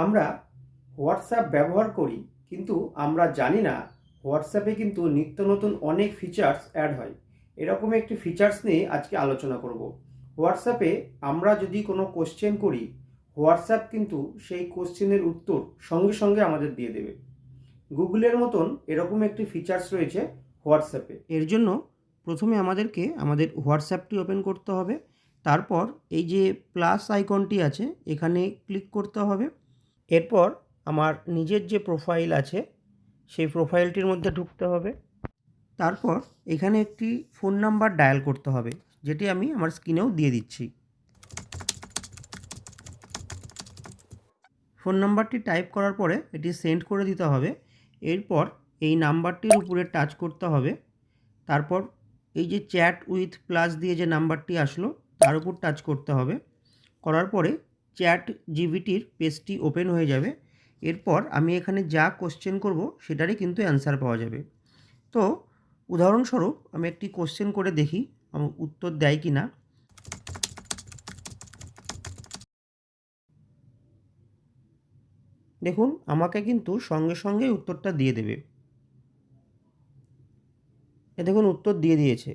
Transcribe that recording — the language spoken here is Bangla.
আমরা হোয়াটসঅ্যাপ ব্যবহার করি, কিন্তু আমরা জানি না হোয়াটসঅ্যাপে কিন্তু নিত্য নতুন অনেক ফিচার্স অ্যাড হয়। এরকম একটি ফিচার্স নিয়ে আজকে আলোচনা করব। হোয়াটসঅ্যাপে আমরা যদি কোনো কোশ্চেন করি, হোয়াটসঅ্যাপ কিন্তু সেই কোশ্চেনের উত্তর সঙ্গে সঙ্গে আমাদের দিয়ে দেবে। গুগলের মতন এরকম একটি ফিচার্স রয়েছে হোয়াটসঅ্যাপে। এর জন্য প্রথমে আমাদেরকে আমাদের হোয়াটসঅ্যাপটি ওপেন করতে হবে। তারপর এই যে প্লাস আইকনটি আছে এখানে ক্লিক করতে হবে। এরপর আমার নিজের যে প্রোফাইল আছে সেই প্রোফাইলটির মধ্যে ঢুকতে হবে। তারপর এখানে একটি ফোন নাম্বার ডায়াল করতে হবে, যেটি আমি আমার স্ক্রিনেও দিয়ে দিচ্ছি। ফোন নাম্বারটি টাইপ করার পরে এটি সেন্ড করে দিতে হবে। এরপর এই নাম্বারটির উপরে টাচ করতে হবে। তারপর এই যে চ্যাট উইথ প্লাস দিয়ে যে নাম্বারটি আসলো তার উপর টাচ করতে হবে। করার পরে চ্যাট জিপিটির পেজটি ওপেন হয়ে যাবে। এরপর আমি এখানে যা কোশ্চেন করব সেটারই কিন্তু অ্যান্সার পাওয়া যাবে। তো উদাহরণস্বরূপ আমি একটি কোশ্চেন করে দেখি আমার উত্তর দেয় কি না। দেখুন আমাকে কিন্তু সঙ্গে সঙ্গেই উত্তরটা দিয়ে দেবে। দেখুন উত্তর দিয়ে দিয়েছে।